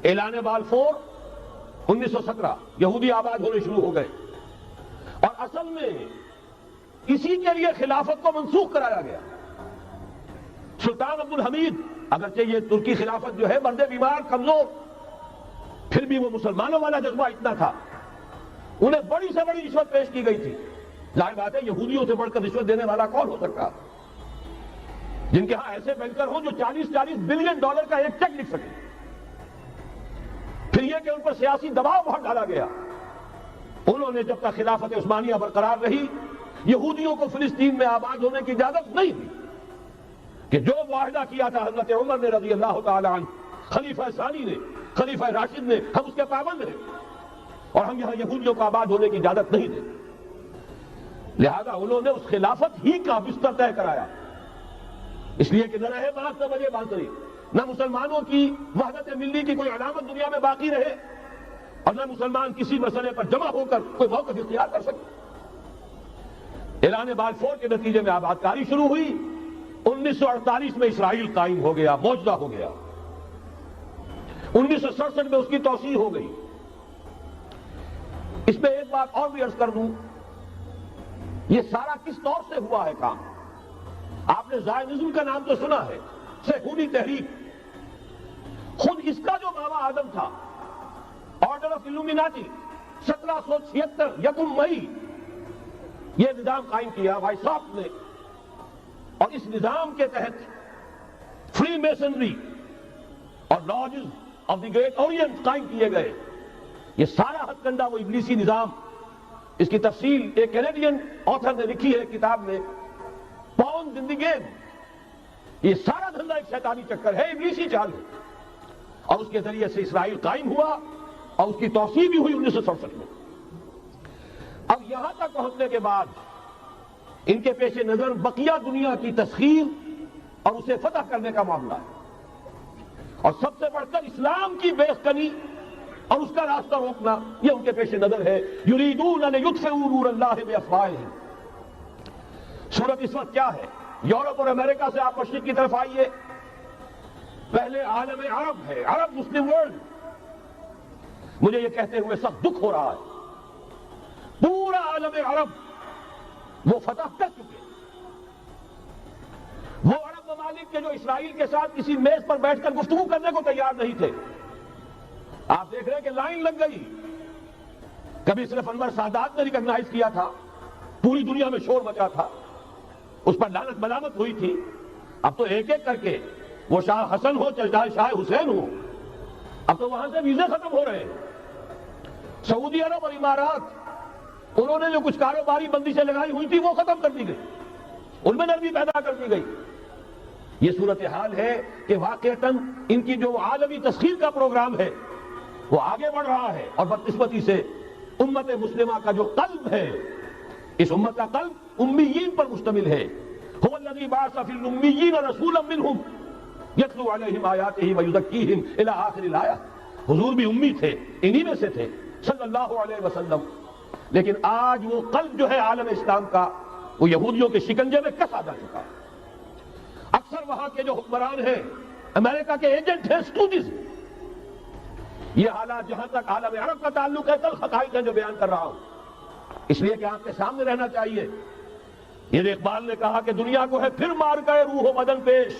اعلان بالفور 1917 یہودی آباد ہونے شروع ہو گئے، اور اصل میں اسی کے لیے خلافت کو منسوخ کرایا گیا۔ سلطان عبد الحمید، اگرچہ یہ ترکی خلافت جو ہے مرد بیمار کمزور، پھر بھی وہ مسلمانوں والا جذبہ اتنا تھا، انہیں بڑی سے بڑی رشوت پیش کی گئی تھی۔ ظاہر بات ہے یہودیوں سے بڑھ کر رشوت دینے والا کون ہو سکتا، جن کے ہاں ایسے بینکر ہوں جو 40 بلین ڈالر کا ایک چیک لکھ سکے۔ پھر یہ کہ ان پر سیاسی دباؤ بہت ڈالا گیا، انہوں نے جب تک خلافت عثمانیہ برقرار رہی یہودیوں کو فلسطین میں آباد ہونے کی اجازت نہیں دی، کہ جو معاہدہ کیا تھا حضرت عمر نے رضی اللہ تعالی عنہ، خلیفہ ثانی نے، خلیفہ راشد نے، ہم اس کے پابند ہیں اور ہم یہاں یہودیوں کو آباد ہونے کی اجازت نہیں دیں۔ لہذا انہوں نے اس خلافت ہی کا بستر طے کرایا، اس لیے کہ نہ رہے بات نہ بجے بانسری، نہ مسلمانوں کی وحدت ملی کی کوئی علامت دنیا میں باقی رہے، اور نہ مسلمان کسی مسئلے پر جمع ہو کر کوئی موقف اختیار کر سکے۔ اعلان بالفور کے نتیجے میں آباد کاری شروع ہوئی، 1948 میں اسرائیل قائم ہو گیا، موجودہ ہو گیا، 1967 میں اس کی توسیع ہو گئی۔ اس میں ایک بات اور بھی عرض کر دوں، یہ سارا کس طور سے ہوا ہے کام؟ آپ نے زائنزم کا نام تو سنا ہے، صہیونی تحریک، خود اس کا جو بابا آدم تھا، آرڈر آف الومیناٹی، 1776 یکم مئی یہ نظام قائم کیا وائسراف نے، اور اس نظام کے تحت فری میسنری اور lodges of the great Orient قائم کیے گئے۔ یہ سارا ہتھ کنڈا وہ ابلیسی نظام، اس کی تفصیل ایک کینیڈین آتھر نے لکھی ہے کتاب میں، پاؤنڈ ان دی گیم۔ یہ سارا دھندا ایک شیطانی چکر ہے، ابلیسی چال ہے، اور اس کے ذریعے سے اسرائیل قائم ہوا اور اس کی توسیع بھی ہوئی 1967 میں۔ اب یہاں تک پہنچنے کے بعد ان کے پیش نظر بقیہ دنیا کی تسخیر اور اسے فتح کرنے کا معاملہ ہے، اور سب سے بڑھ کر اسلام کی بیخکنی اور اس کا راستہ روکنا، یہ ان کے پیش نظر ہے۔ یریدون ان یطفئوا نور اللہ بافواہہم۔ صورت اس وقت کیا ہے؟ یورپ اور امریکہ سے آپ مشرق کی طرف آئیے، پہلے عالم عرب ہے، عرب مسلم ورلڈ۔ مجھے یہ کہتے ہوئے سب دکھ ہو رہا ہے، پورا عالم عرب وہ فتح کر چکے، وہ عرب ممالک کے جو اسرائیل کے ساتھ کسی میز پر بیٹھ کر گفتگو کرنے کو تیار نہیں تھے۔ آپ دیکھ رہے ہیں کہ لائن لگ گئی، کبھی صرف انور سادات نے ریکگنائز کیا تھا، پوری دنیا میں شور مچا تھا، اس پر لعنت ملامت ہوئی تھی، اب تو ایک ایک کر کے وہ شاہ حسن ہو چاہے شاہ حسین ہو، اب تو وہاں سے ویزے ختم ہو رہے ہیں۔ سعودی عرب اور امارات، انہوں نے جو کچھ کاروباری بندشیں لگائی ہوئی تھی وہ ختم کر دی گئی، ان میں نرمی پیدا کر دی گئی۔ یہ صورتحال ہے کہ واقعتاً ان کی جو عالمی تسخیر کا پروگرام ہے وہ آگے بڑھ رہا ہے، اور بدقسمتی سے امت مسلمہ کا جو قلب ہے، اس امت کا قلب امیین پر مشتمل ہے۔ هو الذی بعث فی الامیین رسولا منہم یتلو علیہم آیاتہ ویزکیہم الی آخر الآیہ۔ حضور بھی امی تھے، انہی میں سے تھے صلی اللہ علیہ وسلم، لیکن آج وہ قلب جو ہے عالم اسلام کا وہ یہودیوں کے شکنجے میں کسا جا چکا ہے۔ اکثر وہاں کے جو حکمران ہیں، امریکہ کے ایجنٹ ہیں، اسٹوڈنٹس۔ یہ حالات جہاں تک عالم عرب کا تعلق ہے، تلخ حقائق ہے جو بیان کر رہا ہوں، اس لیے کہ آپ کے سامنے رہنا چاہیے۔ یہ اقبال نے کہا کہ دنیا کو ہے پھر مار گئے روح و بدن پیش،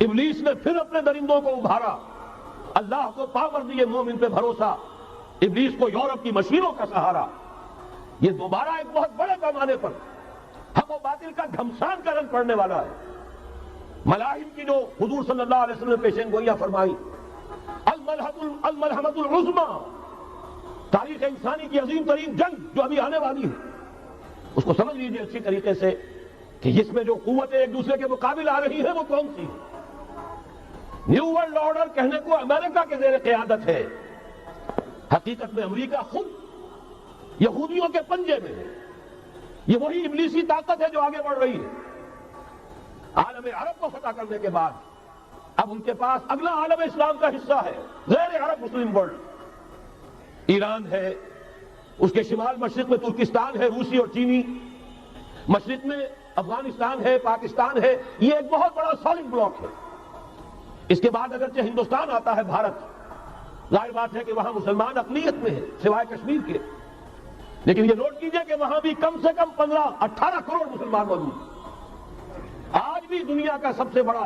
ابلیس نے پھر اپنے درندوں کو ابھارا، اللہ کو پاور دیے مومن پہ بھروسہ، ابلیس کو یورپ کی مشینوں کا سہارا۔ یہ دوبارہ ایک بہت بڑے پیمانے پر حق و باطل کا گھمسان کا رنگ پڑنے والا ہے۔ ملاحم کی جو حضور صلی اللہ علیہ وسلم نے پیشین گوئیاں فرمائی، الملحمۃ العظمیٰ، تاریخ انسانی کی عظیم ترین جنگ جو ابھی آنے والی ہے، اس کو سمجھ لیجیے اچھی طریقے سے کہ جس میں جو قوتیں ایک دوسرے کے مقابل آ رہی ہیں وہ کون سی ہے۔ نیو ورلڈ آرڈر کہنے کو امریکہ کے زیر قیادت ہے، حقیقت میں امریکہ خود یہودیوں کے پنجے میں ہے۔ یہ وہی ابلیسی طاقت ہے جو آگے بڑھ رہی ہے۔ عالم عرب کو فتح کرنے کے بعد اب ان کے پاس اگلا عالم اسلام کا حصہ ہے، غیر عرب مسلم ورلڈ۔ ایران ہے، اس کے شمال مشرق میں ترکستان ہے، روسی اور چینی، مشرق میں افغانستان ہے، پاکستان ہے، یہ ایک بہت بڑا سالڈ بلاک ہے۔ اس کے بعد اگرچہ ہندوستان آتا ہے، بھارت، ظاہر بات ہے کہ وہاں مسلمان اقلیت میں ہیں سوائے کشمیر کے، لیکن یہ نوٹ کیجئے کہ وہاں بھی کم سے کم 15-18 کروڑ مسلمان موجود ہیں۔ آج بھی دنیا کا سب سے بڑا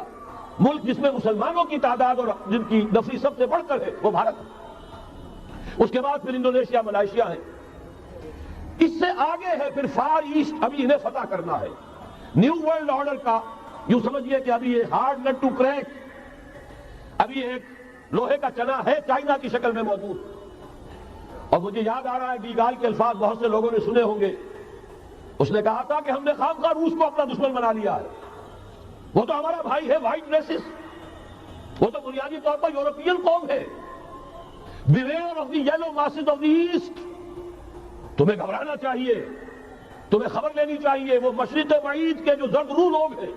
ملک جس میں مسلمانوں کی تعداد اور جن کی نفری سب سے بڑھ کر ہے وہ بھارت ہے۔ اس کے بعد پھر انڈونیشیا، ملائیشیا ہے، اس سے آگے ہے پھر فار ایسٹ، ابھی انہیں فتح کرنا ہے۔ نیو ورلڈ آرڈر کا یوں سمجھیے کہ ابھی یہ ہارڈ نٹ ٹو کریک، ابھی ایک لوہے کا چنا ہے چائنا کی شکل میں موجود۔ اور مجھے یاد آ رہا ہے ڈیگال کے الفاظ بہت سے لوگوں نے سنے ہوں گے، اس نے کہا تھا کہ ہم نے خامخواہ روس کو اپنا دشمن بنا لیا ہے، وہ تو ہمارا بھائی ہے، وائٹ ریسس، وہ تو بنیادی طور پر یورپین قوم ہے۔ Beware of the yellow masses of the east, تمہیں گھبرانا چاہیے، تمہیں خبر لینی چاہیے، وہ مشرق بعید کے جو زرد رو لوگ ہیں،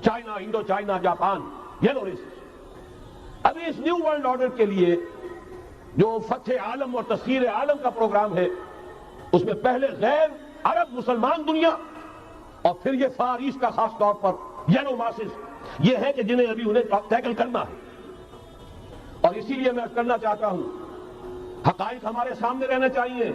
China, Indochina, Japan, yellow races. ابھی اس نیو ورلڈ آرڈر کے لیے جو فتح عالم اور تسخیر عالم کا پروگرام ہے، اس میں پہلے غیر عرب مسلمان دنیا اور پھر یہ فار ایسٹ کا خاص طور پر یلو ماسز، یہ ہے کہ جنہیں ابھی انہیں ٹیکل کرنا ہے۔ اور اسی لیے میں کرنا چاہتا ہوں، حقائق ہمارے سامنے رہنے چاہیے۔